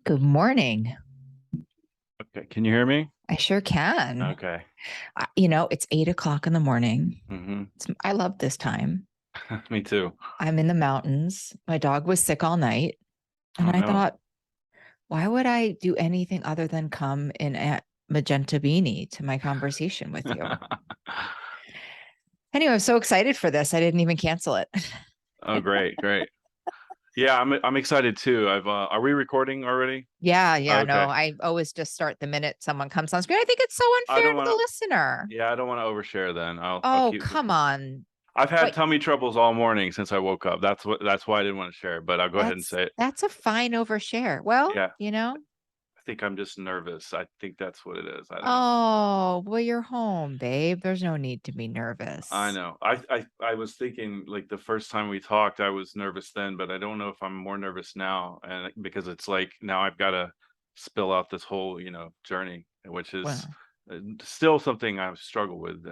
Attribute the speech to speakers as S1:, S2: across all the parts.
S1: Good morning.
S2: Okay, can you hear me?
S1: I sure can.
S2: Okay.
S1: It's 8 o'clock in the morning.
S2: Hmm.
S1: I love this time.
S2: Me too.
S1: I'm in the mountains. My dog was sick all night. And
S2: Oh
S1: I
S2: no.
S1: thought, why would I do anything other than come in a magenta beanie to my conversation with you? Anyway, I'm so excited for this. I didn't even cancel it.
S2: Oh, great, great. Yeah, I'm excited too. Are we recording already?
S1: Yeah, no,
S2: Okay.
S1: I always just start the minute someone comes on screen. I think it's so
S2: I
S1: unfair
S2: don't
S1: to
S2: want
S1: the
S2: to.
S1: listener.
S2: Yeah, I don't want to overshare. Then I'll
S1: Oh,
S2: keep.
S1: come on.
S2: I've had
S1: Wait,
S2: tummy troubles all morning since I woke up. That's why I didn't want to share it. But I'll go ahead and
S1: that's
S2: say it.
S1: that's a fine overshare. Well,
S2: Yeah,
S1: you know,
S2: I think I'm just nervous. I think that's what it is. I don't know.
S1: oh, well, you're home, babe. There's no need to be
S2: I
S1: nervous.
S2: know. I was thinking like the first time we talked, I was nervous then, but I don't know if I'm more nervous now, and because it's like now I've got to spill out this whole journey, which is
S1: Well,
S2: still something I've struggled with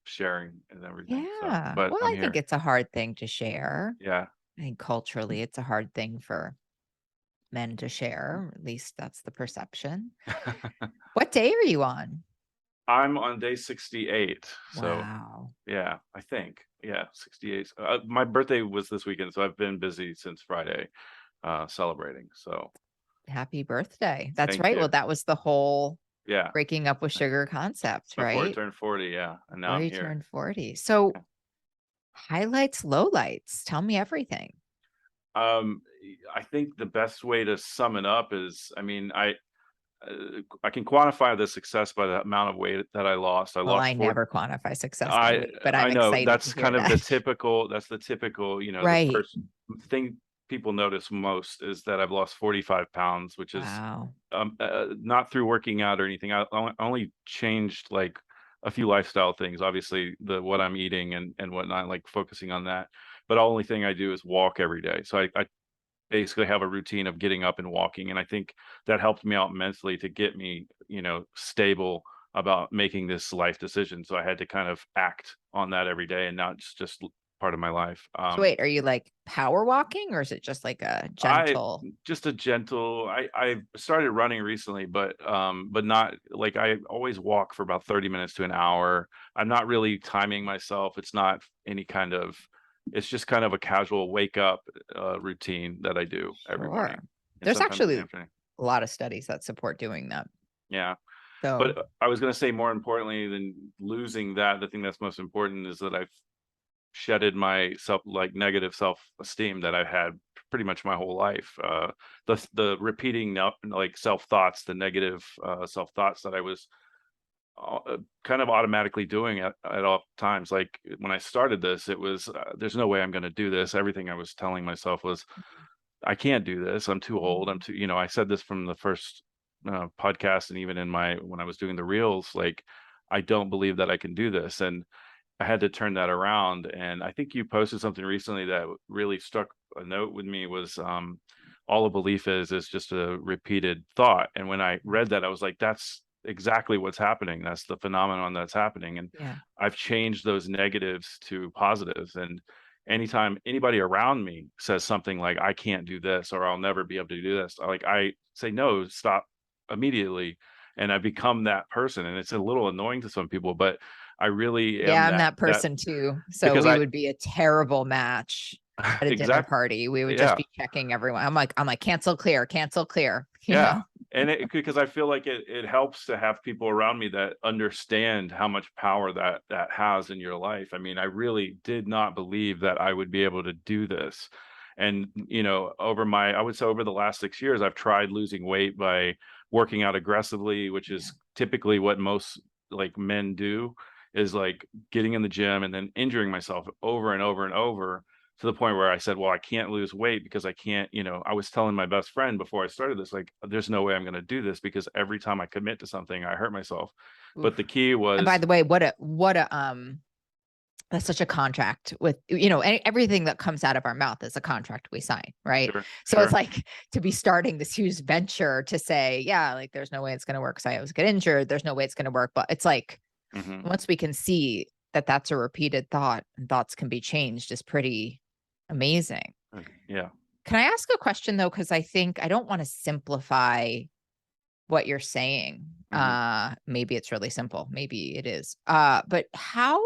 S2: sharing and everything. So,
S1: yeah.
S2: but
S1: Well,
S2: I'm
S1: I think
S2: here.
S1: it's a hard thing to share.
S2: Yeah.
S1: I think culturally, it's a hard thing for men to share. At least that's the perception. What day are you on?
S2: I'm on day 68. So,
S1: Wow.
S2: yeah, I think. Yeah, 68. My birthday was this weekend, so I've been busy since Friday celebrating. So,
S1: Happy birthday. That's
S2: thank
S1: right.
S2: you.
S1: Well, that was the whole
S2: Yeah.
S1: breaking up with sugar concept,
S2: Before I
S1: right?
S2: turned 40, yeah, and now
S1: Before
S2: I'm
S1: you
S2: here.
S1: turned 40. So,
S2: Yeah.
S1: highlights, lowlights. Tell me everything.
S2: Um, I think the best way to sum it up is, I mean, I can quantify the success by the amount of weight that I lost. I
S1: Well,
S2: lost
S1: I
S2: 4.
S1: never quantify success by
S2: I
S1: weight, but I'm
S2: I know
S1: excited to
S2: that's
S1: hear
S2: kind of the
S1: that.
S2: typical. That's the typical. The
S1: Right.
S2: first thing people notice most is that I've lost 45 pounds, which is
S1: Wow.
S2: not through working out or anything. I only changed like a few lifestyle things. Obviously, the what I'm eating and whatnot, like focusing on that. But the only thing I do is walk every day. So I basically have a routine of getting up and walking, and I think that helped me out mentally to get me, stable about making this life decision. So I had to kind of act on that every day, and not just part of my life.
S1: So wait, are you like power walking or is it just like a
S2: I
S1: gentle?
S2: just a gentle. I started running recently, but not like I always walk for about 30 minutes to an hour. I'm not really timing myself. It's not any kind of. It's just kind of a casual wake up routine that I do every morning,
S1: Sure.
S2: and
S1: There's
S2: sometimes in the
S1: actually
S2: afternoon.
S1: a lot of studies that support doing that.
S2: Yeah,
S1: So,
S2: but I was going to say more importantly than losing that, the thing that's most important is that I've shedded my negative self-esteem that I've had pretty much my whole life. The repeating like self-thoughts, the negative self-thoughts that I was kind of automatically doing at all times. Like when I started this, it was there's no way I'm going to do this. Everything I was telling myself was I can't do this. I'm too old. I'm too. I said this from the first podcast, and even in my when I was doing the reels, like I don't believe that I can do this, and I had to turn that around. And I think you posted something recently that really struck a note with me was all a belief is just a repeated thought. And when I read that, I was like, that's exactly what's happening. That's the phenomenon that's happening. And
S1: yeah.
S2: I've changed those negatives to positives. And anytime anybody around me says something like, I can't do this or I'll never be able to do this, I say, no, stop immediately. And I become that person. And it's a little annoying to some people, but I really am
S1: Yeah, I'm
S2: that
S1: that person too. So
S2: because
S1: we
S2: I
S1: would be a terrible match at a dinner
S2: exactly.
S1: party. We would just
S2: Yeah.
S1: be checking everyone. I'm like, cancel clear,
S2: Yeah. And because I feel like it helps to have people around me that understand how much power that has in your life. I mean, I really did not believe that I would be able to do this. And I would say over the last 6 years, I've tried losing weight by working out aggressively, which
S1: Yeah.
S2: is typically what most like men do, is like getting in the gym and then injuring myself over and over and over to the point where I said, well, I can't lose weight because I can't, I was telling my best friend before I started this, like, there's no way I'm going to do this because every time I commit to something, I hurt myself. But
S1: Oof.
S2: the key
S1: And by
S2: was,
S1: the way, what a that's such a contract with everything that comes out of our mouth is a contract we sign, right?
S2: sure,
S1: So it's
S2: sure.
S1: like to be starting this huge venture to say, yeah, like there's no way it's going to work because I always get injured. There's no way it's going to work. But it's like
S2: Hmm.
S1: once we can see that that's a repeated thought and thoughts can be changed is pretty amazing.
S2: Yeah.
S1: Can I ask a question though? Because I think I don't want to simplify what you're saying.
S2: Mhm.
S1: Maybe it's really simple. Maybe it is. But how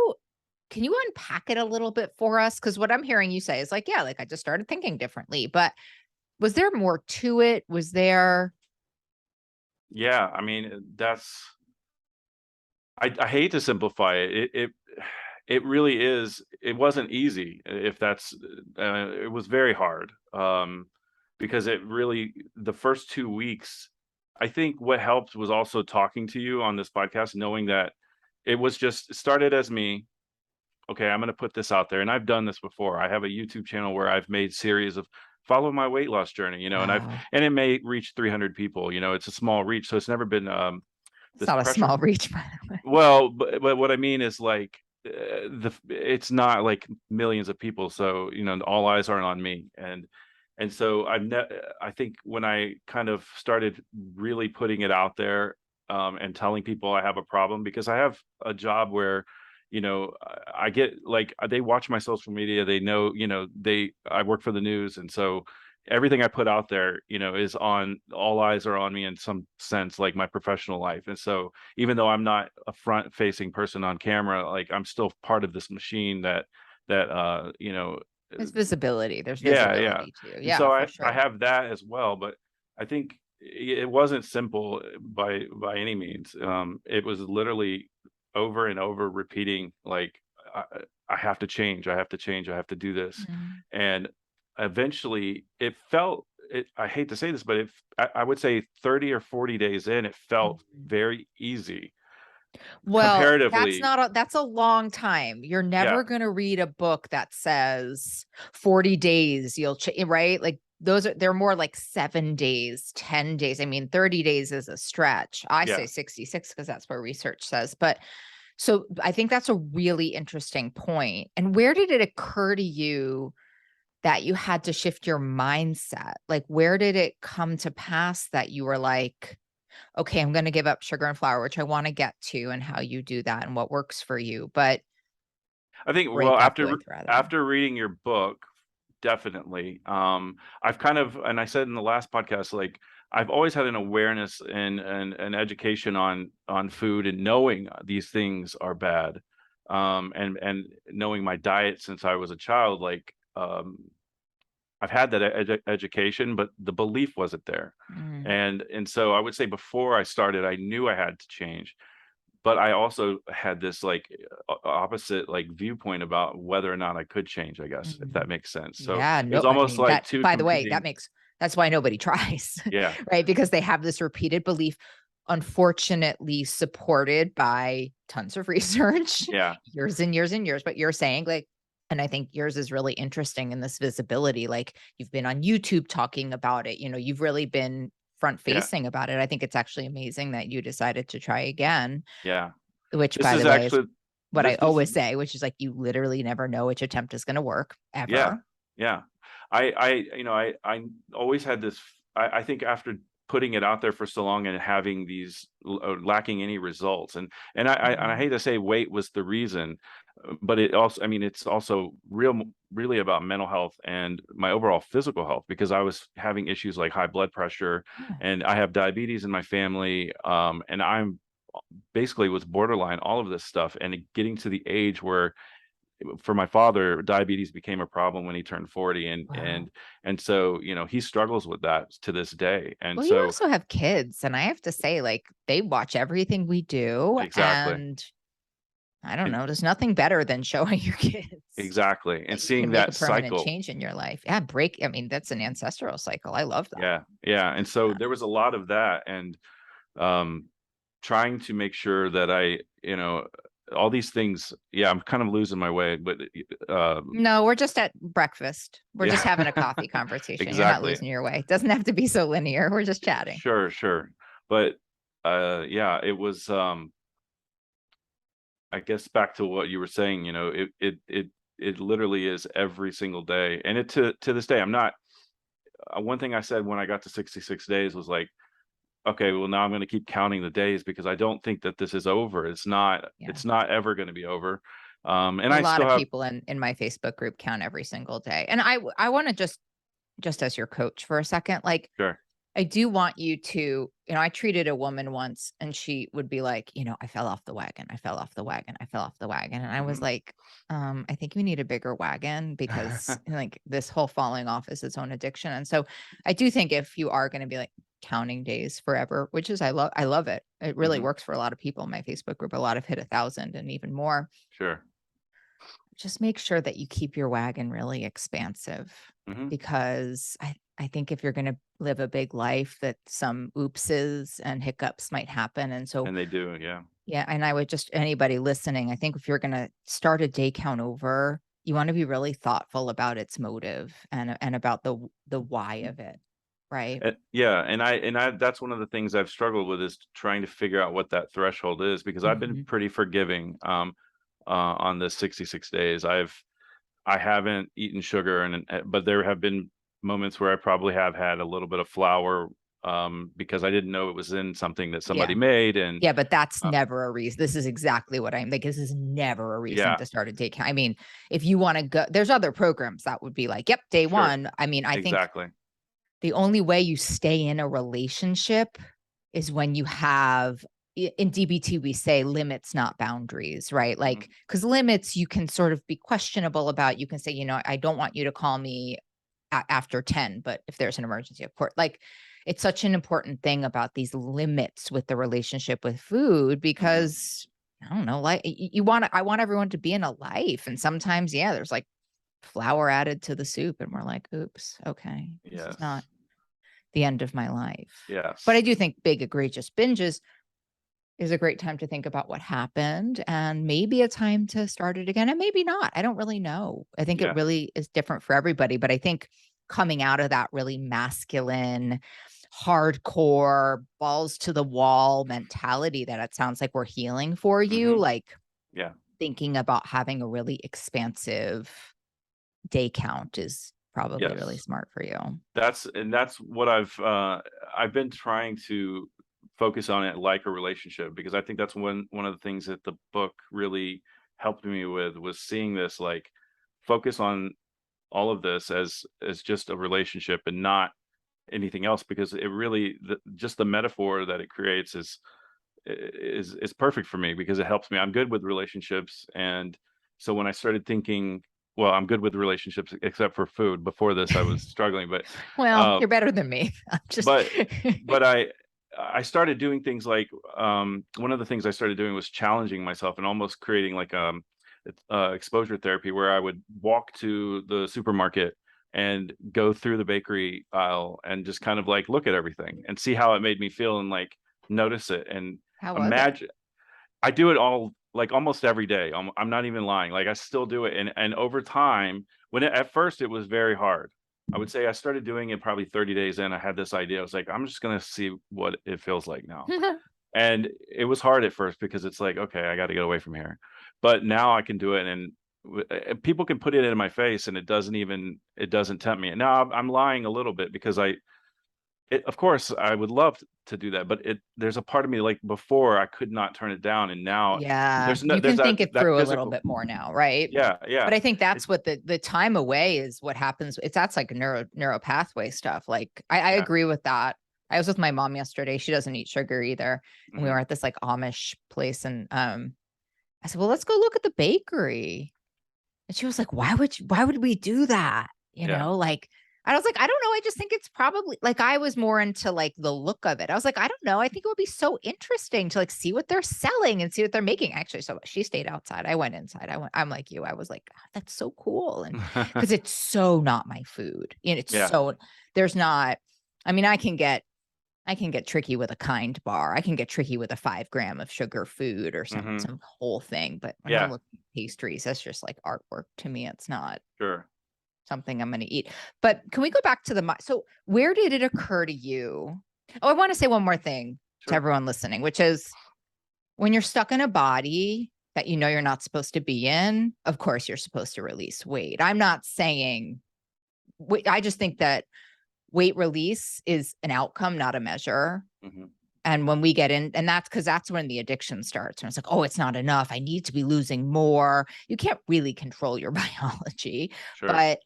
S1: can you unpack it a little bit for us? Because what I'm hearing you say is like, yeah, like I just started thinking differently. But was there more to it? Was there
S2: Yeah, I mean, that's I hate to simplify it. It really is. It wasn't easy. If that's, it was very hard. Because it really the first 2 weeks. I think what helped was also talking to you on this podcast, knowing that it started as me. Okay, I'm going to put this out there, and I've done this before. I have a YouTube channel where I've made series of follow my weight loss journey,
S1: wow?
S2: and it may reach 300 people. It's a small reach, so it's never been
S1: It's
S2: this
S1: not a
S2: pressure.
S1: small reach, by the way.
S2: Well, but what I mean is like it's not like millions of people, so all eyes aren't on me, and so I think when I kind of started really putting it out there, and telling people I have a problem because I have a job where I get like they watch my social media, they know I work for the news, and so everything I put out there, is on all eyes are on me in some sense, like my professional life. And so even though I'm not a front facing person on camera, like I'm still part of this machine that
S1: There's visibility. There's
S2: yeah, yeah.
S1: visibility too.
S2: And
S1: Yeah,
S2: so
S1: for
S2: I
S1: sure.
S2: have that as well, but I think it wasn't simple by any means. It was literally over and over repeating like I, I have to change, I have to change, I have to do this.
S1: Mhm.
S2: And eventually I hate to say this, but I would say 30 or 40 days in, it felt
S1: Mhm.
S2: very easy
S1: Well,
S2: comparatively.
S1: that's a long time. You're
S2: Yeah,
S1: never gonna read a book that says 40 days right? Like they're more like 7 days, 10 days. I mean, 30 days is a stretch. I say
S2: yeah.
S1: 66 because that's what research says. But so I think that's a really interesting point. And where did it occur to you that you had to shift your mindset? Like, where did it come to pass that you were like, okay, I'm going to give up sugar and flour, which I want to get to and how you do that and what works for you, but
S2: I think, well,
S1: break that with rather.
S2: after reading your book, definitely. I've kind of, and I said in the last podcast, like I've always had an awareness and an education on food and knowing these things are bad, and knowing my diet since I was a child. Like I've had that education, but the belief wasn't there,
S1: Mm,
S2: and so I would say before I started, I knew I had to change, but I also had this like opposite like viewpoint about whether or not I could change, I guess, if that
S1: mhm.
S2: makes sense. So
S1: Yeah,
S2: it was
S1: no, I
S2: almost
S1: mean
S2: like
S1: that,
S2: two
S1: by the way,
S2: competing.
S1: that's why nobody tries,
S2: Yeah,
S1: right? Because they have this repeated belief, unfortunately supported by tons of research,
S2: yeah,
S1: years and years and years. But you're saying like, and I think yours is really interesting in this visibility. Like you've been on YouTube talking about it, you've really been front
S2: yeah,
S1: facing about it. I think it's actually amazing that you decided to try again,
S2: yeah.
S1: which
S2: This
S1: by
S2: is
S1: the way is
S2: actually
S1: what I
S2: this is
S1: always say, which is like you literally never know which attempt is going to work
S2: yeah,
S1: ever.
S2: yeah. I always had this. I think after putting it out there for so long and having these lacking any results, and I
S1: Mhm.
S2: hate to say weight was the reason, but it also, I mean, it's also really about mental health and my overall physical health because I was having issues like high blood pressure,
S1: Yeah.
S2: and I have diabetes in my family, and I'm basically was borderline all of this stuff, and getting to the age where for my father, diabetes became a problem when he turned 40,
S1: Wow.
S2: and so, he struggles with that to this day. And
S1: Well, you
S2: so
S1: also have kids, and I have to say, like, they watch everything we do,
S2: exactly.
S1: and I don't
S2: And
S1: know, there's nothing better than showing your kids
S2: exactly. And
S1: that you can
S2: seeing
S1: make a
S2: that
S1: permanent
S2: cycle.
S1: change in your life. Yeah, I mean, that's an ancestral cycle. I love that.
S2: Yeah. Yeah. And so there was a lot of that, and um trying to make sure that all these things, yeah, I'm kind of losing my way, but
S1: No, we're just at breakfast. We're just
S2: yeah.
S1: having a coffee conversation. You're not
S2: Exactly.
S1: losing your way. It doesn't have to be so linear. We're just chatting.
S2: Sure, sure. But yeah, it was I guess back to what you were saying, it literally is every single day. And it to this day, I'm not one thing I said when I got to 66 days was like, okay, well now I'm going to keep counting the days because I don't think that this is over.
S1: Yeah.
S2: It's not ever going to be over. And
S1: A
S2: I
S1: lot
S2: still
S1: of
S2: have
S1: people in my Facebook group count every single day. And I want to just just as your coach for a second, like,
S2: Sure.
S1: I do want you to, I treated a woman once and she would be like, I fell off the wagon. I fell off the wagon. I fell off the wagon. And I was
S2: Mhm.
S1: like, I think you need a bigger wagon because like this whole falling off is its own addiction. And so I do think if you are going to be like counting days forever, which is, I love it. It really
S2: Mhm.
S1: works for a lot of people in my Facebook group. A lot have hit 1,000 and even more.
S2: Sure.
S1: Just make sure that you keep your wagon really expansive
S2: Mhm.
S1: because I think if you're going to live a big life that some oopses and hiccups might happen. And so,
S2: And they do, yeah.
S1: yeah. And I would just, anybody listening, I think if you're going to start a day count over, you want to be really thoughtful about its motive and about the why of it. Right.
S2: Yeah, and I that's one of the things I've struggled with is trying to figure out what that threshold is because I've been
S1: Mhm.
S2: pretty forgiving on the 66 days. I haven't eaten sugar and but there have been moments where I probably have had a little bit of flour because I didn't know it was in something that somebody
S1: Yeah.
S2: made and
S1: Yeah, but that's
S2: uh,
S1: never a reason. This is exactly what I'm like. This is never a reason
S2: yeah,
S1: to start a day count. I mean, if you want to go, there's other programs that would be like, yep, day
S2: sure,
S1: one. I mean, I think
S2: exactly.
S1: the only way you stay in a relationship is when you have in DBT, we say limits, not boundaries, right?
S2: Mhm.
S1: Like, because limits you can sort of be questionable about. You can say, I don't want you to call me after 10, but if there's an emergency, of course, like it's such an important thing about these limits with the relationship with food
S2: Mhm.
S1: because I don't know, like I want everyone to be in a life. And sometimes, yeah, there's like flour added to the soup and we're like, oops, okay, this is not
S2: Yes.
S1: the end of my life. But I
S2: Yes.
S1: do think big egregious binges is a great time to think about what happened and maybe a time to start it again and maybe not. I don't really know. I think it
S2: Yeah.
S1: really is different for everybody, but I think coming out of that really masculine, hardcore, balls to the wall mentality that it sounds like we're healing for you,
S2: Mhm.
S1: like
S2: Yeah.
S1: thinking about having a really expansive day count is probably really
S2: Yes.
S1: smart for you.
S2: That's what I've been trying to focus on it like a relationship because I think that's one of the things that the book really helped me with was seeing this like focus on all of this as just a relationship and not anything else because it really just the metaphor that it creates is perfect for me because it helps me. I'm good with relationships, and so when I started thinking, well, I'm good with relationships except for food. Before this, I was struggling,
S1: Well,
S2: uh,
S1: you're better than me. I'm just
S2: but but I started doing things like one of the things I started doing was challenging myself and almost creating like exposure therapy where I would walk to the supermarket and go through the bakery aisle and just kind of like look at everything and see how it made me feel and like notice it and
S1: how was it?
S2: imagine I do it all like almost every day. I'm not even lying. Like I still do it, and over time, at first it was very hard. I would say I started doing it probably 30 days in. I had this idea. I was like, I'm just gonna see what it feels like now. And it was hard at first because it's like, okay, I got to get away from here. But now I can do it, and people can put it in my face, and it doesn't tempt me. And now I'm lying a little bit because of course, I would love to do that, but there's a part of me like before I could not turn it down, and now
S1: Yeah, you
S2: there's
S1: can think it
S2: that
S1: through a little
S2: physical.
S1: bit more now, right?
S2: Yeah, yeah,
S1: But I think
S2: it,
S1: that's what the time away is what happens. That's like neuro pathway stuff. Like I
S2: yeah,
S1: agree with that. I was with my mom yesterday. She doesn't eat sugar either. And we
S2: hmm
S1: were at this like Amish place and I said, "Well, let's go look at the bakery." And she was like, why would we do that?
S2: yeah,
S1: Like I was like, I don't know. I just think it's probably like I was more into like the look of it. I was like, I don't know. I think it would be so interesting to like see what they're selling and see what they're making. Actually, so she stayed outside. I went inside. I'm like you. I was like, "God, that's so cool. And because it's so not my food. And it's
S2: yeah,
S1: so there's not, I mean, I can get tricky with a kind bar. I can get tricky with a 5 gram of sugar food or
S2: hmm
S1: some whole thing. But when I'm
S2: yeah,
S1: looking at pastries, that's just like artwork to me. It's not
S2: sure,
S1: something I'm going to eat. But can we go back to so where did it occur to you? Oh, I want to say one more thing to
S2: sure,
S1: everyone listening, which is when you're stuck in a body that you're not supposed to be in, of course you're supposed to release weight. I'm not saying I just think that weight release is an outcome, not a measure.
S2: hmm
S1: And when we get in, and that's because that's when the addiction starts. And it's like, oh, it's not enough. I need to be losing more. You can't really control your biology,
S2: sure,
S1: but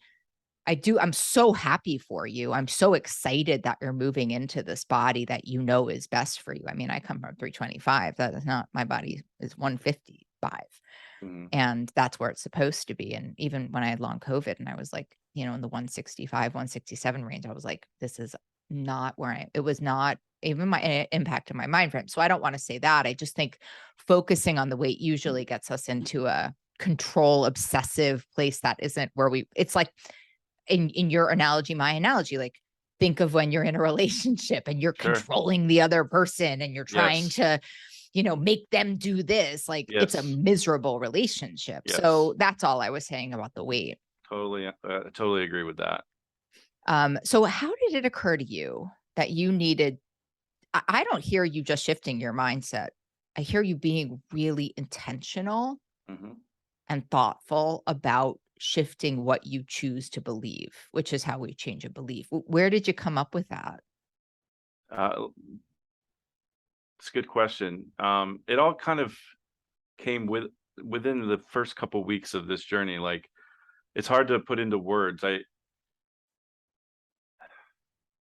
S1: I'm so happy for you. I'm so excited that you're moving into this body that you know is best for you. I mean, I come from 325. That is not, my body is 155.
S2: Mhm.
S1: And that's where it's supposed to be. And even when I had long COVID and I was like, in the 165, 167 range, I was like, this is not where it was not even it impacted my mind frame. So I don't want to say that. I just think focusing on the weight usually gets us into a control obsessive place that isn't where it's like in your analogy, my analogy, like think of when you're in a relationship and you're
S2: Sure.
S1: controlling the other person and you're trying
S2: Yes.
S1: to, make them do this, like it's a
S2: Yes.
S1: miserable relationship.
S2: Yes.
S1: So that's all I was saying about the weight.
S2: Totally, totally agree with that.
S1: So how did it occur to you that you needed, I don't hear you just shifting your mindset. I hear you being really intentional
S2: Mhm.
S1: and thoughtful about shifting what you choose to believe, which is how we change a belief. Where did you come up with that?
S2: Uh, it's a good question. It all kind of came within the first couple weeks of this journey. Like, it's hard to put into words. I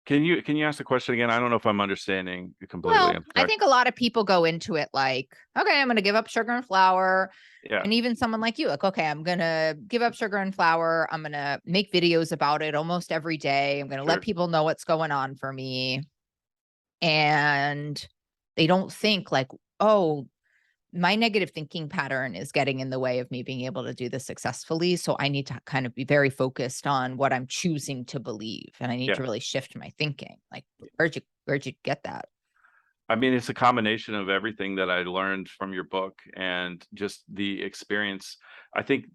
S2: can you ask the question again? I don't know if I'm understanding it completely.
S1: Well,
S2: I'm
S1: I
S2: sorry.
S1: think a lot of people go into it like, okay, I'm going to give up sugar and flour.
S2: Yeah,
S1: And even someone like you, like, okay, I'm going to give up sugar and flour. I'm going to make videos about it almost every day. I'm going to let
S2: sure.
S1: people know what's going on for me. And they don't think like, oh, my negative thinking pattern is getting in the way of me being able to do this successfully. So I need to kind of be very focused on what I'm choosing to believe. And I need
S2: Yeah.
S1: to really shift my thinking. Like, where'd you get that?
S2: I mean, it's a combination of everything that I learned from your book and just the experience. I think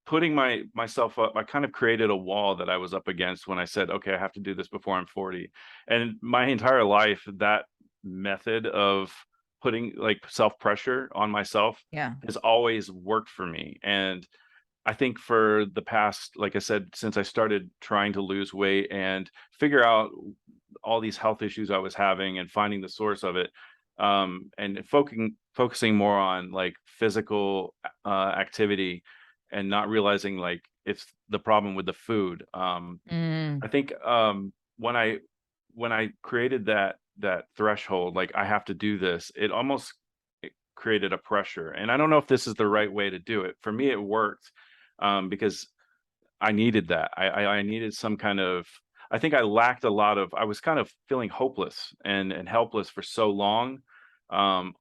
S2: putting myself up, I kind of created a wall that I was up against when I said, "Okay, I have to do this before I'm 40." And my entire life, that method of putting, like, self-pressure on myself
S1: Yeah.
S2: has always worked for me. And I think for the past, like I said, since I started trying to lose weight and figure out all these health issues I was having and finding the source of it, and focusing more on like physical activity and not realizing like it's the problem with the food.
S1: Mm,
S2: I think when I created that threshold, like I have to do this, it created a pressure. And I don't know if this is the right way to do it. For me, it worked because I needed that. I needed some kind of. I think I lacked a lot of. I was kind of feeling hopeless and helpless for so long. Um,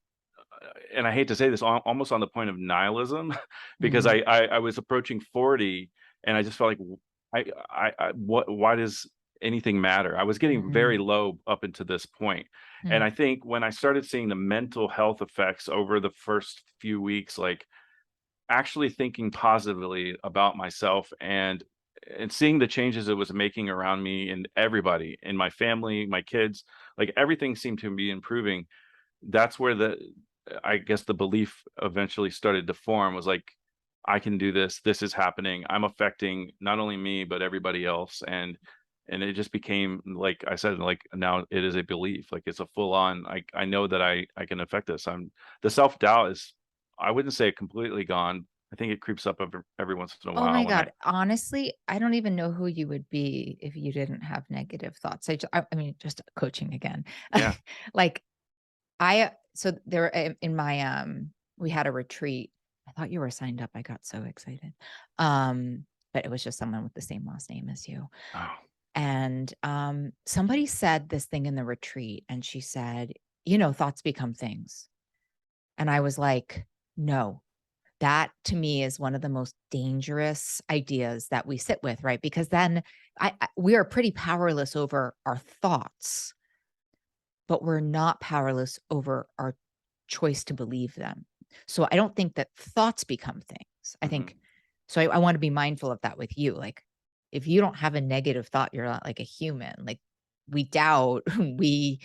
S2: and I hate to say this, almost on the point of nihilism, because
S1: mhm,
S2: I was approaching 40, and I just felt like what why does anything matter? I was getting very
S1: mhm,
S2: low up into this point, and
S1: mm,
S2: I think when I started seeing the mental health effects over the first few weeks, like actually thinking positively about myself and seeing the changes it was making around me and everybody in my family, my kids, like everything seemed to be improving. That's where I guess the belief eventually started to form, was like, I can do this. This is happening. I'm affecting not only me, but everybody else. And it just became, like I said, like now it is a belief. Like it's a full on, I know that I can affect this. The self-doubt is, I wouldn't say completely gone. I think it creeps up every once in a
S1: oh my
S2: while when I
S1: god, honestly, I don't even know who you would be if you didn't have negative thoughts. I mean, just coaching again.
S2: yeah.
S1: Like, so there in my, we had a retreat. I thought you were signed up. I got so excited. But it was just someone with the same last name as you.
S2: Oh,
S1: And, somebody said this thing in the retreat, and she said, "Thoughts become things." And I was like, "No." That to me is one of the most dangerous ideas that we sit with, right? Because then we are pretty powerless over our thoughts, but we're not powerless over our choice to believe them. So I don't think that thoughts become things. I
S2: mhm,
S1: think so. I want to be mindful of that with you. Like, if you don't have a negative thought, you're not like a human. Like, we doubt, we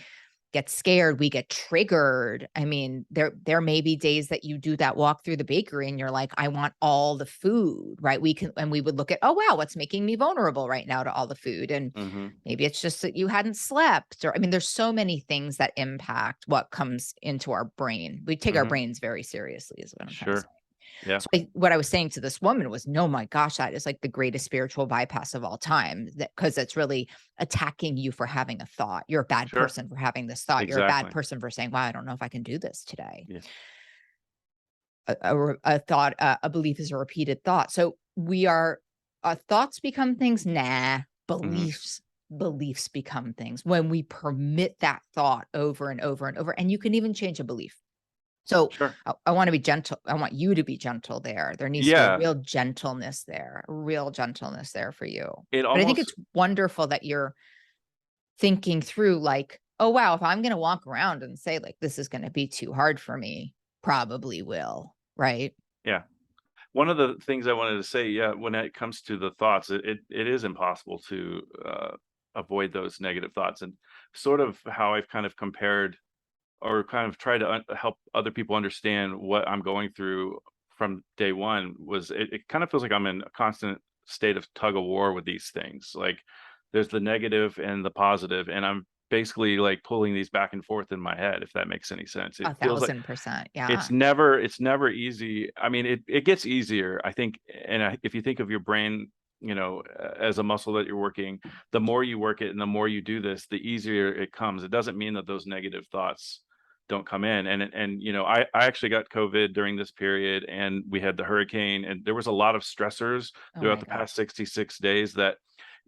S1: get scared, we get triggered. I mean, there may be days that you do that walk through the bakery and you're like, I want all the food, right? We would look at, oh wow, what's making me vulnerable right now to all the food? And
S2: mhm,
S1: maybe it's just that you hadn't slept, or I mean, there's so many things that impact what comes into our brain. We take our
S2: mhm.
S1: brains very seriously, is what I'm trying to say.
S2: Sure. Yeah.
S1: So what I was saying to this woman was, no, my gosh, that is like the greatest spiritual bypass of all time, because it's really attacking you for having a thought. You're a bad
S2: Sure.
S1: person for having this thought. You're a bad
S2: Exactly.
S1: person for saying, wow, I don't know if I can do this today.
S2: Yeah.
S1: A thought, a belief is a repeated thought. So we are, thoughts become things. Nah,
S2: Hmm.
S1: beliefs become things when we permit that thought over and over and over. And you can even change a belief. So
S2: Sure.
S1: I want to be gentle. I want you to be gentle there. There needs to be a
S2: Yeah.
S1: real gentleness there, real gentleness there for you.
S2: It
S1: But I think
S2: almost,
S1: it's wonderful that you're thinking through, like, oh, wow, if I'm going to walk around and say, like, this is going to be too hard for me, probably will. Right.
S2: yeah. One of the things I wanted to say, yeah, when it comes to the thoughts, it is impossible to avoid those negative thoughts, and sort of how I've kind of compared or kind of tried to help other people understand what I'm going through from day one was it kind of feels like I'm in a constant state of tug of war with these things. Like there's the negative and the positive, and I'm basically like pulling these back and forth in my head, if that makes any sense. It feels like
S1: 1,000%. Yeah.
S2: it's never easy. I mean, it gets easier, I think, and if you think of your brain, as a muscle that you're working, the more you work it and the more you do this, the easier it comes. It doesn't mean that those negative thoughts don't come in. And I actually got COVID during this period, and we had the hurricane, and there was a lot of stressors
S1: Oh
S2: throughout
S1: my
S2: the
S1: God.
S2: past 66 days that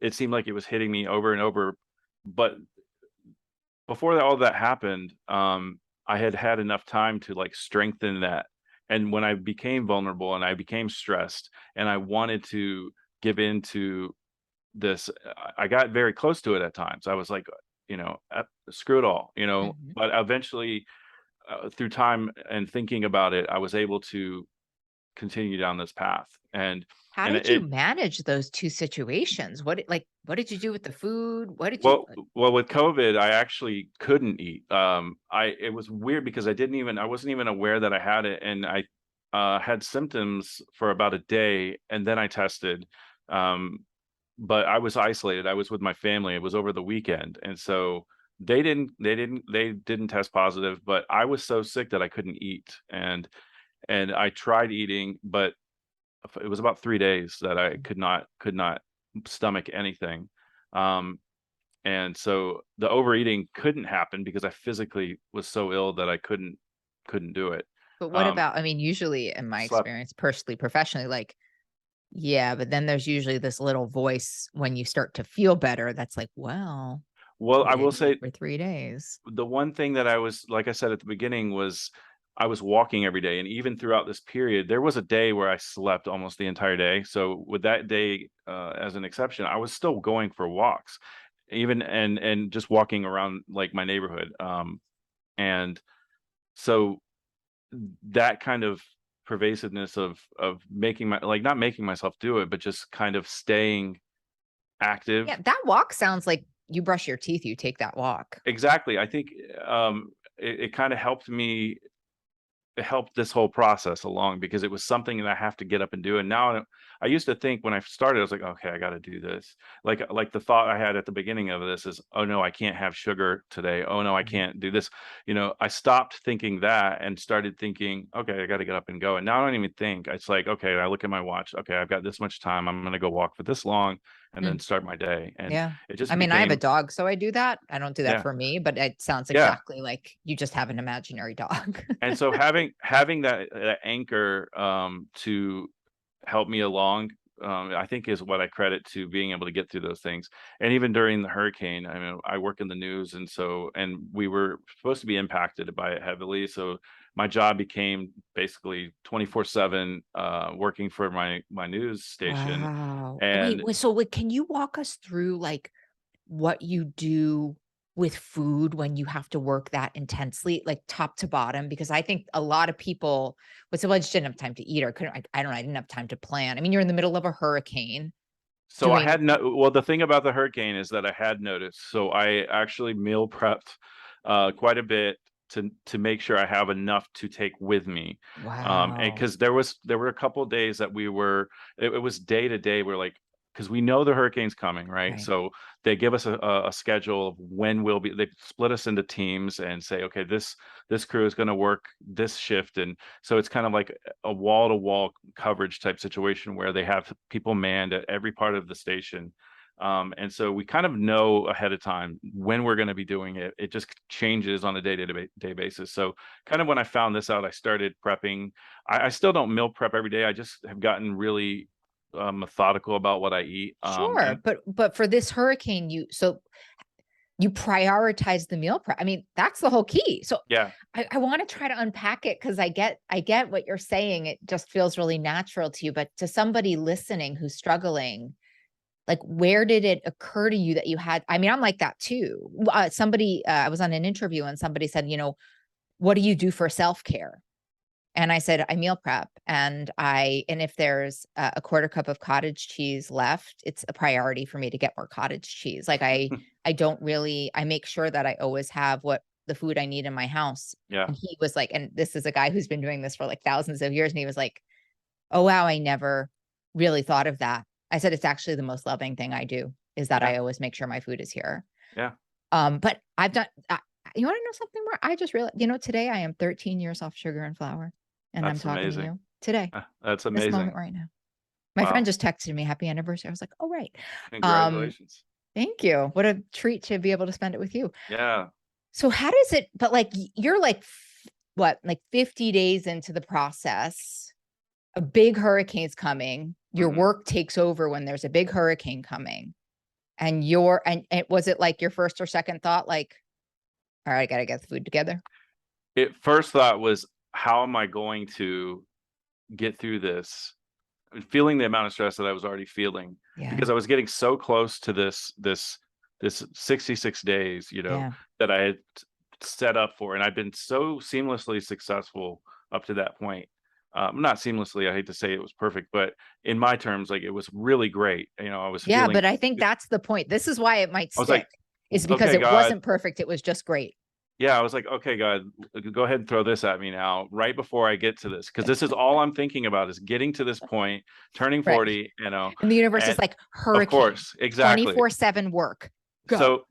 S2: it seemed like it was hitting me over and over. But before all that happened, I had had enough time to like strengthen that. And when I became vulnerable and I became stressed and I wanted to give in to this, I got very close to it at times. I was like, screw it all,
S1: Mhm.
S2: but eventually, through time and thinking about it, I was able to continue down this path.
S1: How
S2: And
S1: did you
S2: it,
S1: manage those 2 situations? What did you do with the food? What did you
S2: well, with COVID, I actually couldn't eat. It was weird because I wasn't even aware that I had it, and I had symptoms for about a day, and then I tested. Um, but I was isolated. I was with my family. It was over the weekend, and so they didn't test positive. But I was so sick that I couldn't eat, and I tried eating, but it was about 3 days that I could not stomach anything. Um, and so the overeating couldn't happen because I physically was so ill that I couldn't do it.
S1: But what
S2: Um,
S1: about, I mean, usually in my
S2: slept
S1: experience, personally, professionally, like, yeah, but then there's usually this little voice when you start to feel better that's like, "Well,
S2: well,
S1: you
S2: I will
S1: didn't eat
S2: say
S1: for 3 days."
S2: the one thing that I was, like I said at the beginning, was I was walking every day, and even throughout this period, there was a day where I slept almost the entire day. So with that day as an exception, I was still going for walks, even and just walking around like my neighborhood. And so that kind of pervasiveness of making my like not making myself do it, but just kind of staying
S1: Yeah,
S2: active.
S1: that walk sounds like you brush your teeth, you take that walk.
S2: Exactly. I think it kind of helped me, it helped this whole process along because it was something that I have to get up and do. And now I used to think when I started, I was like, okay, I got to do this. Like the thought I had at the beginning of this is, oh no, I can't have sugar today. Oh no, I
S1: Mhm.
S2: can't do this. I stopped thinking that and started thinking, okay, I got to get up and go. And now I don't even think. It's like, okay, I look at my watch. Okay, I've got this much time. I'm going to go walk for this long and then
S1: Mm,
S2: start my day. And
S1: yeah.
S2: it just
S1: I mean, I have a
S2: became,
S1: dog, so I do that. I don't do that
S2: yeah,
S1: for me, but it sounds
S2: yeah.
S1: exactly like you just have an imaginary dog.
S2: And so having that anchor to help me along, I think is what I credit to being able to get through those things. And even during the hurricane, I mean, I work in the news, and we were supposed to be impacted by it heavily. So my job became basically 24/7 working for my news station.
S1: Wow.
S2: And
S1: Can you walk us through, like, what you do with food when you have to work that intensely, like, top to bottom? Because I think a lot of people would say, "Well, I just didn't have time to eat," or couldn't I don't know, "I didn't have time to plan." I mean, you're in the middle of a hurricane
S2: so I
S1: doing.
S2: had no well, the thing about the hurricane is that I had noticed. So I actually meal prepped quite a bit to make sure I have enough to take with me. And
S1: Wow.
S2: because there were a couple of days that it was day to day. We're like because we know the hurricane's coming, right?
S1: Right.
S2: So they give us a schedule of when we'll be. They split us into teams and say, okay, this crew is going to work this shift, and so it's kind of like a wall to wall coverage type situation where they have people manned at every part of the station. And so we kind of know ahead of time when we're going to be doing it. It just changes on a day basis. So kind of when I found this out, I started prepping. I still don't meal prep every day. I just have gotten really methodical about what I eat.
S1: Sure.
S2: And
S1: But for this hurricane, you prioritize the meal prep. I mean, that's the whole key. So
S2: yeah,
S1: I want to try to unpack it because I get what you're saying. It just feels really natural to you. But to somebody listening who's struggling, like where did it occur to you that you had? I mean, I'm like that too. I was on an interview and somebody said, what do you do for self-care? And I said, I meal prep and if there's a quarter cup of cottage cheese left, it's a priority for me to get more cottage cheese. Like I make sure that I always have what the food I need in my house.
S2: yeah,
S1: And he was like, and this is a guy who's been doing this for like thousands of years. And he was like, oh, wow, I never really thought of that. I said, it's actually the most loving thing I do is that
S2: yeah,
S1: I always make sure my food is here.
S2: yeah.
S1: But I've done, you want to know something more? I just realized, today I am 13 years off sugar and flour and I'm
S2: That's
S1: talking to
S2: amazing.
S1: you today,
S2: That's
S1: this moment
S2: amazing.
S1: right now. My friend
S2: Wow.
S1: just texted me happy anniversary. I was like, oh, right. Um,
S2: Congratulations.
S1: Thank you. What a treat to be able to spend it with you.
S2: Yeah.
S1: So how does it, but like you're like, what, like 50 days into the process, a big hurricane's coming, your
S2: Hmm.
S1: work takes over when there's a big hurricane coming. And was it like your first or second thought, like, all right, I got to get the food together?
S2: First thought was, how am I going to get through this? Feeling the amount of stress that I was already feeling
S1: Yeah.
S2: because I was getting so close to this 66 days,
S1: Yeah.
S2: that I had set up for, and I've been so seamlessly successful up to that point. Not seamlessly, I hate to say it was perfect, but in my terms, like it was really great. I was
S1: Yeah.
S2: feeling,
S1: But I think that's the point. This is why it might
S2: I was like,
S1: stick, is because
S2: okay,
S1: it
S2: God,
S1: wasn't perfect. It was just great.
S2: yeah, I was like, okay, God, go ahead and throw this at me now, right before I get to this, because this is all I'm thinking about is getting to this point, turning
S1: Right.
S2: 40,
S1: And the universe is
S2: and
S1: like
S2: of
S1: hurricane,
S2: course, exactly.
S1: 24/7 work. Go.
S2: So,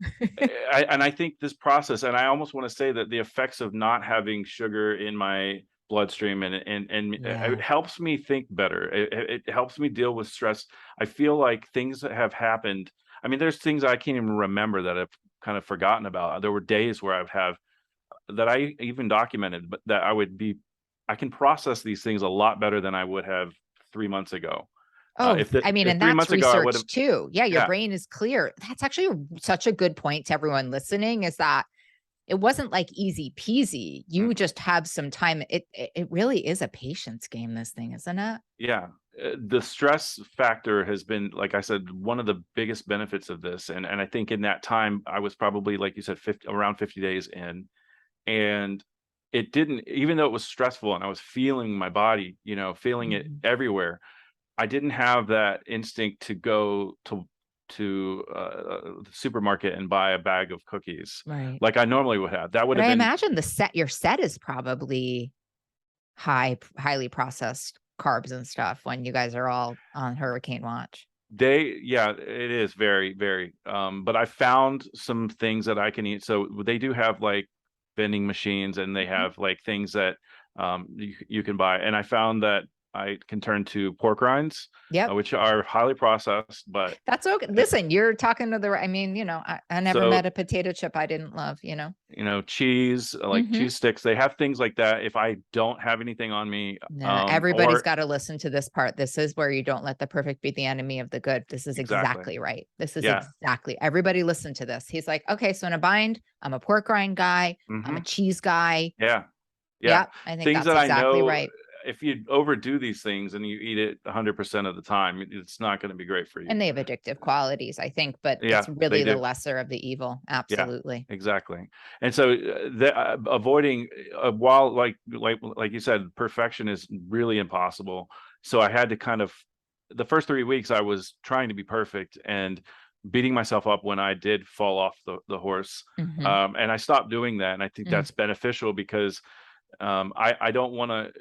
S2: I think this process, and I almost want to say that the effects of not having sugar in my bloodstream and it
S1: Yeah.
S2: helps me think better. It helps me deal with stress. I feel like things that have happened. I mean, there's things I can't even remember that I've kind of forgotten about. There were days where I would have that I even documented, but that I can process these things a lot better than I would have 3 months ago.
S1: Oh, I mean,
S2: If
S1: and
S2: three
S1: that's
S2: months ago I would have,
S1: research too. Yeah, your
S2: yeah,
S1: brain is clear. That's actually such a good point to everyone listening, is that it wasn't like easy peasy. You
S2: mhm.
S1: just have some time. It really is a patience game, this thing, isn't it?
S2: Yeah, the stress factor has been, like I said, one of the biggest benefits of this, and I think in that time I was probably, like you said, around 50 days in, and it didn't, even though it was stressful and I was feeling my body, feeling it
S1: Mhm.
S2: everywhere. I didn't have that instinct to go to the supermarket and buy a bag of cookies
S1: Right.
S2: like I normally would have. That would
S1: But
S2: have
S1: I
S2: been
S1: imagine your set is probably highly processed carbs and stuff when you guys are all on hurricane watch.
S2: yeah, it is very, very. But I found some things that I can eat. So they do have like vending machines and they
S1: Mhm.
S2: have like things that you can buy. And I found that I can turn to pork rinds,
S1: Yep.
S2: which are highly processed, but
S1: That's okay.
S2: uh,
S1: Listen, you're talking to I mean, I never
S2: so
S1: met a potato chip I didn't love.
S2: cheese, like
S1: Hmm.
S2: cheese sticks. They have things like that. If I don't have anything on me,
S1: Nah, everybody's
S2: or
S1: got to listen to this part. This is where you don't let the perfect be the enemy of the good. This is
S2: exactly,
S1: exactly right. This is
S2: yeah,
S1: exactly, everybody listen to this. He's like, okay, so in a bind, I'm a pork rind guy. I'm a
S2: hmm,
S1: cheese guy.
S2: yeah, yeah.
S1: Yep. I think
S2: Things
S1: that's
S2: that I
S1: exactly
S2: know,
S1: right.
S2: if you overdo these things and you eat it 100% of the time, it's not going to be great for you.
S1: And they have addictive qualities, I think, but it's
S2: Yeah, they
S1: really the
S2: do.
S1: lesser of the evil.
S2: Yeah,
S1: Absolutely.
S2: exactly. And so avoiding while like you said, perfection is really impossible. So I had to kind of, the first 3 weeks I was trying to be perfect and beating myself up when I did fall off the horse.
S1: Hmm.
S2: And I stopped doing that. And I think
S1: Mm.
S2: that's beneficial because I don't want to,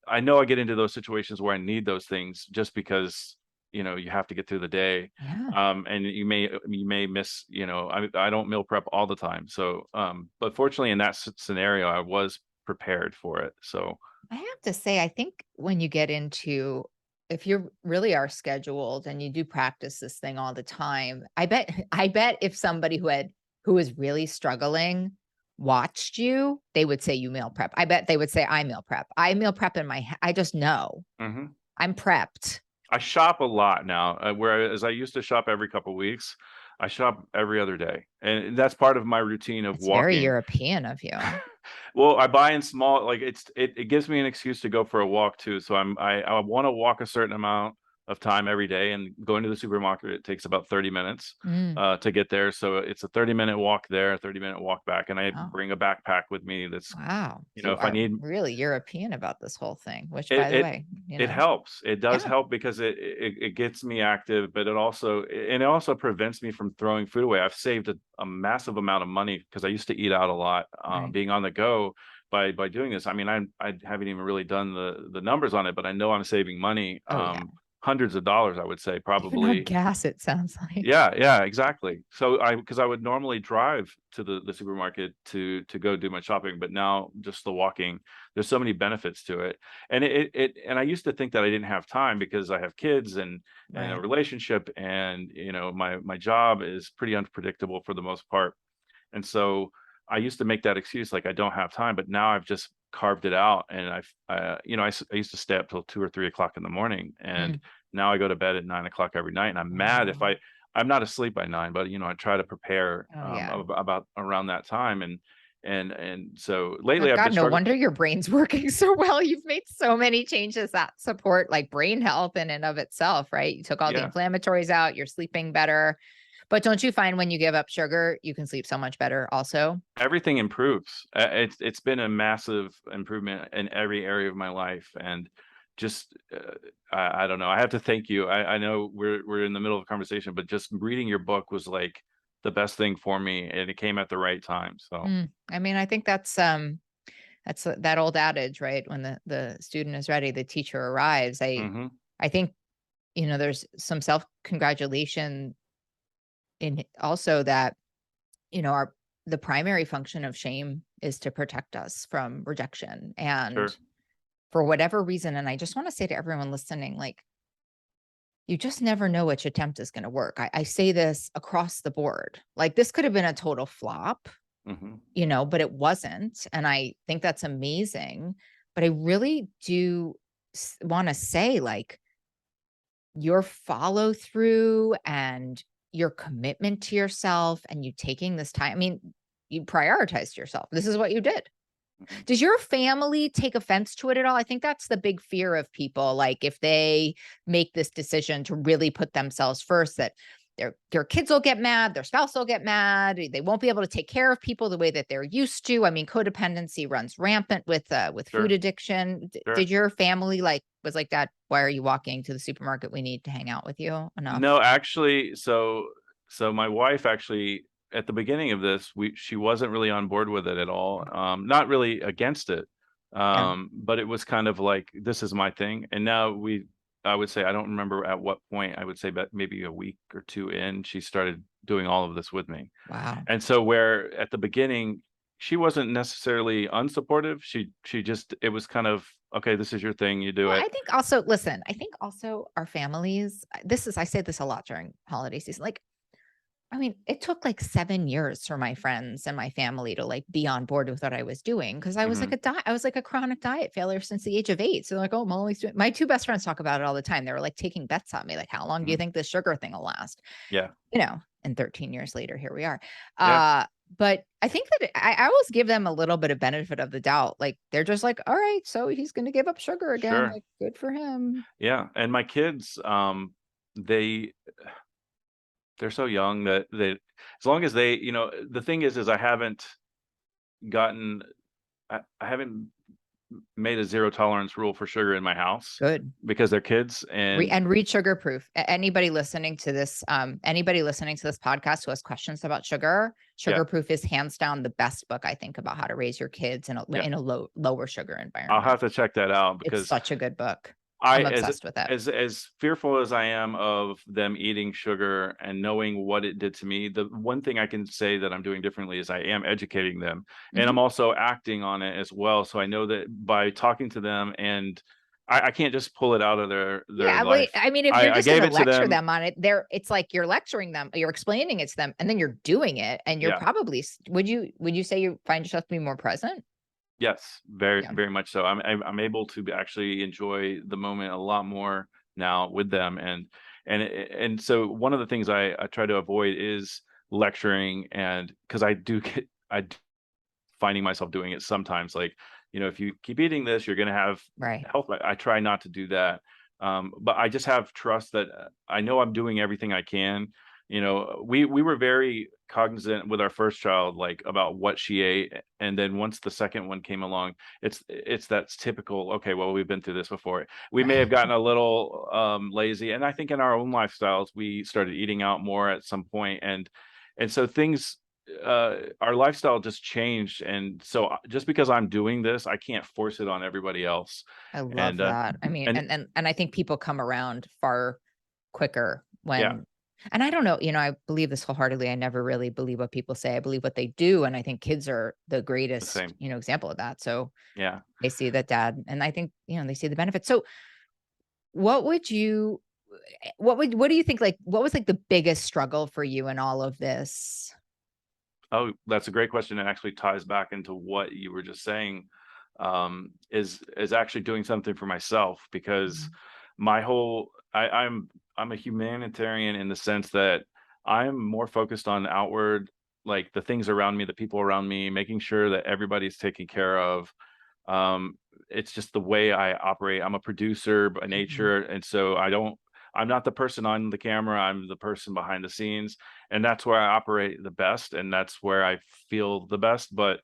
S2: I know I get into those situations where I need those things just because you have to get through the day.
S1: Yeah.
S2: And you may miss, I don't meal prep all the time. So, but fortunately in that scenario, I was prepared for it. So,
S1: I have to say, I think when you get into, if you really are scheduled and you do practice this thing all the time, I bet if somebody who was really struggling watched you, they would say you meal prep. I bet they would say I meal prep. I meal prep in my, I just know
S2: mhm.
S1: I'm prepped.
S2: I shop a lot now, whereas I used to shop every couple weeks. I shop every other day, and that's part of my routine of
S1: It's very
S2: walking.
S1: European of you.
S2: Well, I buy in small, like it gives me an excuse to go for a walk too. So I want to walk a certain amount of time every day, and going to the supermarket, it takes about 30 minutes
S1: Mm,
S2: to get there. So it's a 30-minute walk there, a 30-minute walk back, and I
S1: wow.
S2: bring a backpack with me that's,
S1: Wow. You
S2: if I
S1: are
S2: need
S1: really European about this whole thing, which
S2: it
S1: by the
S2: it
S1: way,
S2: it helps. It does
S1: yeah,
S2: help because it gets me active, but it also prevents me from throwing food away. I've saved a massive amount of money because I used to eat out a lot,
S1: right.
S2: being on the go by doing this. I mean, I haven't even really done the numbers on it, but I know I'm saving money,
S1: Oh yeah.
S2: hundreds of dollars, I would say,
S1: Even on
S2: probably.
S1: gas, it sounds like.
S2: Yeah, yeah, exactly. So because I would normally drive to the supermarket to go do my shopping, but now just the walking, there's so many benefits to it. And and I used to think that I didn't have time because I have kids and a
S1: Right.
S2: relationship, and my job is pretty unpredictable for the most part. And so I used to make that excuse like I don't have time, but now I've just carved it out, and I used to stay up till 2 or 3 o'clock in the morning, and
S1: Mm.
S2: now I go to bed at 9 o'clock every night, and I'm mad if
S1: Wow.
S2: I'm not asleep by 9, but I try to prepare
S1: Oh yeah.
S2: about around that time, and so
S1: Oh,
S2: lately I've been
S1: God, no
S2: struggling.
S1: wonder your brain's working so well. You've made so many changes that support like brain health in and of itself, right? You took all the
S2: Yeah,
S1: inflammatories out, you're sleeping better. But don't you find when you give up sugar, you can sleep so much better also?
S2: everything improves. It's been a massive improvement in every area of my life, and just I don't know. I have to thank you. I know we're in the middle of a conversation, but just reading your book was like the best thing for me, and it came at the right time. So,
S1: I mean, I think that's that old adage, right? When the student is ready, the teacher arrives.
S2: hmm
S1: I think, there's some self-congratulation in also that, our the primary function of shame is to protect us from rejection. And
S2: sure,
S1: for whatever reason, and I just want to say to everyone listening, like, you just never know which attempt is going to work. I say this across the board. Like, this could have been a total flop,
S2: hmm
S1: but it wasn't. And I think that's amazing. But I really do want to say, like, your follow through and your commitment to yourself and you taking this time. I mean, you prioritized yourself. This is what you did.
S2: hmm
S1: Does your family take offense to it at all? I think that's the big fear of people. Like, if they make this decision to really put themselves first, that their kids will get mad, their spouse will get mad, they won't be able to take care of people the way that they're used to. I mean, codependency runs rampant with food
S2: sure,
S1: addiction.
S2: sure.
S1: Did your family was like that? Why are you walking to the supermarket? We need to hang out with you enough.
S2: No, actually, so my wife actually at the beginning of this, she wasn't really on board with it at all. Not really against it.
S1: Yeah.
S2: But it was kind of like this is my thing. And now I would say I don't remember at what point, I would say but maybe a week or two in, she started doing all of this with me.
S1: Wow.
S2: And so where at the beginning she wasn't necessarily unsupportive, she just it was kind of okay, this is your thing, you do
S1: Well,
S2: it.
S1: I think also, listen, I think also our families, I say this a lot during holiday season. Like, I mean, it took like 7 years for my friends and my family to like be on board with what I was doing because I was like
S2: Mhm.
S1: I was like a chronic diet failure since the age of 8. So they're like, oh, Molly's doing. My two best friends talk about it all the time. They were like taking bets on me, like, how long do you
S2: Mhm.
S1: think this sugar thing will last?
S2: Yeah.
S1: And 13 years later, here we are.
S2: Yeah.
S1: But I think that I always give them a little bit of benefit of the doubt. Like, they're just like, all right, so he's going to give up sugar again.
S2: Sure.
S1: Like, good for him.
S2: Yeah, and my kids, they they're so young that as long as the thing is I haven't gotten I haven't made a zero tolerance rule for sugar in my house
S1: Good.
S2: because they're kids, and
S1: Read Sugar Proof. Anybody listening to this podcast who has questions about sugar,
S2: yeah,
S1: Sugar Proof is hands down the best book, I think, about how to raise your kids in
S2: yeah,
S1: a lower sugar
S2: I'll
S1: environment.
S2: have to check that out
S1: It's
S2: because
S1: such a good book.
S2: I
S1: I'm obsessed with it.
S2: as fearful as I am of them eating sugar and knowing what it did to me, the one thing I can say that I'm doing differently is I am educating them, and I'm
S1: Mhm.
S2: also acting on it as well. So I know that by talking to them, and I can't just pull it out of their
S1: Yeah, well,
S2: life.
S1: I mean, if you're
S2: I
S1: just
S2: gave
S1: gonna
S2: it to
S1: lecture
S2: them.
S1: them on it, it's like you're lecturing them, you're explaining it to them, and then you're doing it, and you're
S2: Yeah.
S1: probably would you say you find yourself to be more present?
S2: Yes, very,
S1: Yeah.
S2: very much so. I'm able to actually enjoy the moment a lot more now with them, and so one of the things I try to avoid is lecturing, and because I do get finding myself doing it sometimes, like, if you keep eating this, you're gonna have
S1: Right.
S2: health. I try not to do that, but I just have trust that I know I'm doing everything I can. We were very cognizant with our first child, like about what she ate, and then once the second one came along, it's that's typical. Okay, well, we've been through this before. We may have
S1: Right.
S2: gotten a little lazy, and I think in our own lifestyles, we started eating out more at some point, and so things our lifestyle just changed, and so just because I'm doing this, I can't force it on everybody else.
S1: I love
S2: And
S1: that. I mean,
S2: and
S1: and I think people come around far quicker
S2: yeah,
S1: when and I don't know, I believe this wholeheartedly. I never really believe what people say. I believe what they do, and I think kids are the
S2: the
S1: greatest,
S2: same.
S1: example of that. So
S2: Yeah.
S1: they see that dad, and I think, they see the benefits. So what would you what do you think, like, what was like the biggest struggle for you in all of this?
S2: Oh, that's a great question. It actually ties back into what you were just saying. Is actually doing something for myself, because
S1: Mhm.
S2: my whole I'm a humanitarian in the sense that I'm more focused on outward, like the things around me, the people around me, making sure that everybody's taken care of. Um, it's just the way I operate. I'm a producer by
S1: Mhm.
S2: nature, and so I'm not the person on the camera. I'm the person behind the scenes, and that's where I operate the best, and that's where I feel the best. But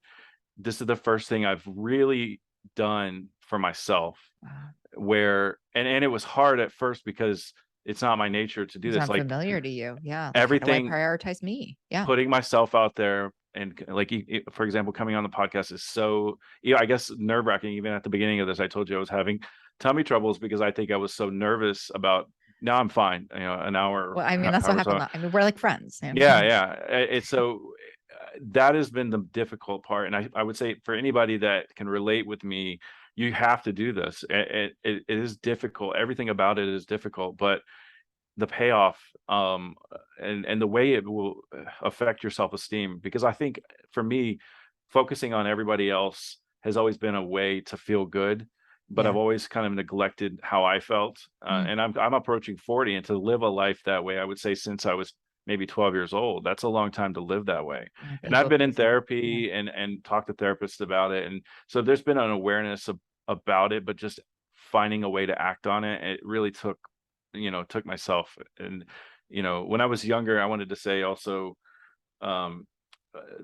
S2: this is the first thing I've really done for myself,
S1: Wow.
S2: where and it was hard at first because it's not my nature to do
S1: It's
S2: this. Like
S1: unfamiliar to you. Yeah. Like, how do I
S2: everything,
S1: prioritize me? Yeah.
S2: putting myself out there, and like for example, coming on the podcast is so, I guess, nerve wracking. Even at the beginning of this, I told you I was having tummy troubles because I think I was so nervous about. Now I'm fine. An hour,
S1: Well, I mean, that's what
S2: however
S1: happened.
S2: so.
S1: I mean, we're like friends.
S2: Yeah, yeah. It's so that has been the difficult part, and I would say for anybody that can relate with me, you have to do this. It is difficult. Everything about it is difficult, but the payoff, and the way it will affect your self-esteem, because I think for me, focusing on everybody else has always been a way to feel good, but I've
S1: Yeah.
S2: always kind of neglected how I felt.
S1: Mm.
S2: And I'm approaching 40, and to live a life that way, I would say since I was maybe 12 years old, that's a long time to live that way. And I've
S1: People
S2: been in
S1: pleasing. Yeah.
S2: therapy and talked to therapists about it, and so there's been an awareness about it, but just finding a way to act on it, it really took myself. And when I was younger, I wanted to say also, um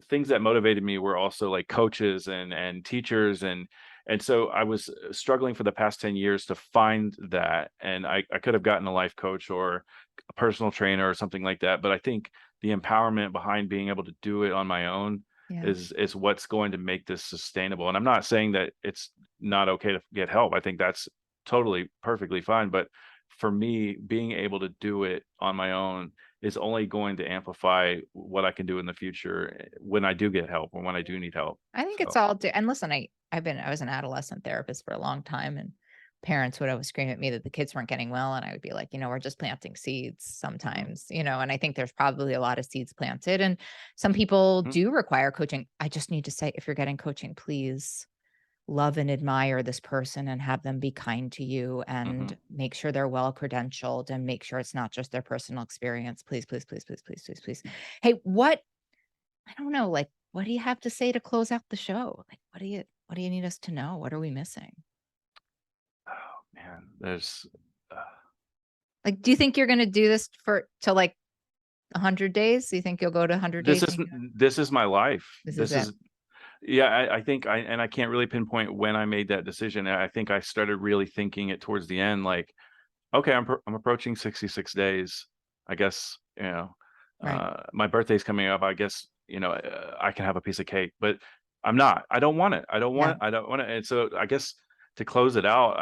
S2: things that motivated me were also like coaches and teachers, and so I was struggling for the past 10 years to find that, and I could have gotten a life coach or a personal trainer or something like that, but I think the empowerment behind being able to do it on my own
S1: Yeah.
S2: is what's going to make this sustainable. And I'm not saying that it's not okay to get help. I think that's totally perfectly fine, but for me, being able to do it on my own is only going to amplify what I can do in the future, when I do get help or when I do need help.
S1: I think it's
S2: So,
S1: all and listen, I was an adolescent therapist for a long time, and parents would always scream at me that the kids weren't getting well, and I would be like, we're just planting seeds
S2: mhm,
S1: sometimes, and I think there's probably a lot of seeds planted, and some people
S2: mhm,
S1: do require coaching. I just need to say, if you're getting coaching, please love and admire this person and have them be kind to you and
S2: mhm.
S1: make sure they're well credentialed and make sure it's not just their personal experience. Please, please, please, please, please, please, please. Hey, I don't know, like, what do you have to say to close out the show? Like, what do you need us to know? What are we missing?
S2: Oh man, uh,
S1: Like, do you think you're gonna do this for till like 100 days? Do you think you'll go to 100
S2: this
S1: days
S2: is
S1: and
S2: this is my life.
S1: this is
S2: This
S1: it?
S2: is Yeah, I think I can't really pinpoint when I made that decision. I think I started really thinking it towards the end, like, okay, I'm approaching 66 days. I guess,
S1: Right.
S2: my birthday's coming up. I guess, I can have a piece of cake, but I'm not. I don't want it.
S1: Yeah.
S2: I don't want it. And so I guess to close it out,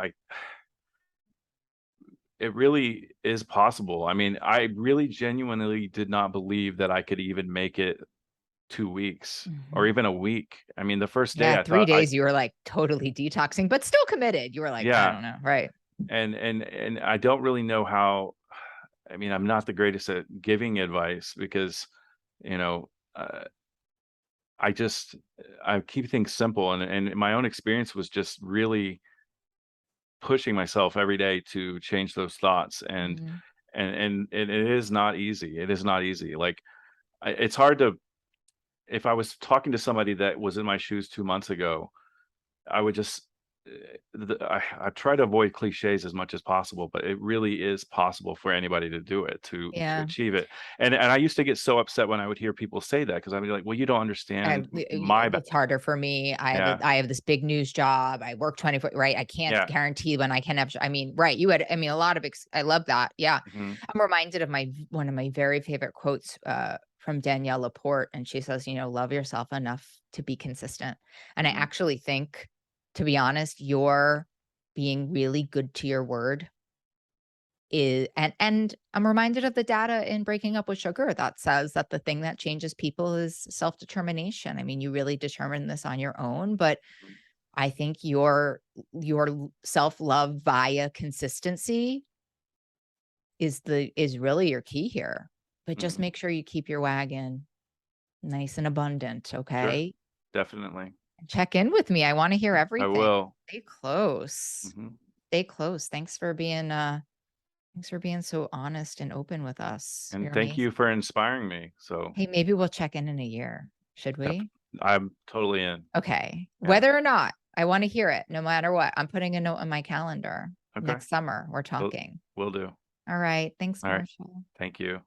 S2: it really is possible. I mean, I really genuinely did not believe that I could even make it 2 weeks or
S1: Mhm.
S2: even a week. I mean, the first day
S1: Yeah,
S2: I
S1: 3
S2: thought I
S1: days you were, like, totally detoxing, but still committed. You were like, "I
S2: yeah,
S1: don't know." Right.
S2: and I don't really know how. I mean, I'm not the greatest at giving advice because, you know, uh, I just I keep things simple, and my own experience was just really pushing myself every day to change those thoughts,
S1: Mhm.
S2: and it is not easy. It is not easy. Like it's hard to if I was talking to somebody that was in my shoes 2 months ago, I would just I try to avoid cliches as much as possible, but it really is possible for anybody to do it to
S1: Yeah.
S2: achieve it. And I used to get so upset when I would hear people say that because I'd be like, well, you don't understand my
S1: It's harder for me.
S2: yeah
S1: I have this big news job. I work 24, right? I can't
S2: yeah
S1: guarantee when I can have, I mean, right. You had, I mean, a lot of, I love that. Yeah.
S2: mhm,
S1: I'm reminded of one of my very favorite quotes, from Danielle Laporte. And she says, love yourself enough to be consistent. And I
S2: mhm,
S1: actually think, to be honest, you're being really good to your word is, and I'm reminded of the data in Breaking Up with Sugar that says that the thing that changes people is self-determination. I mean, you really determine this on your own, but
S2: mhm,
S1: I think your self-love via consistency is really your key here. But just
S2: mhm.
S1: make sure you keep your wagon nice and abundant,
S2: Sure,
S1: okay?
S2: definitely.
S1: Check in with me. I want to hear
S2: I
S1: everything.
S2: will.
S1: Stay close.
S2: Mhm.
S1: Stay close. Thanks for being so honest and open with us.
S2: And
S1: You're
S2: thank
S1: amazing.
S2: you for inspiring me. So
S1: Hey, maybe we'll check in a year. Should
S2: def-
S1: we?
S2: I'm totally in.
S1: Okay.
S2: Yeah.
S1: Whether or not, I want to hear it no matter what. I'm putting a note on my calendar.
S2: Okay.
S1: Next summer, we're
S2: Will
S1: talking.
S2: will do.
S1: All right. Thanks,
S2: All right.
S1: Marshall.
S2: Thank you.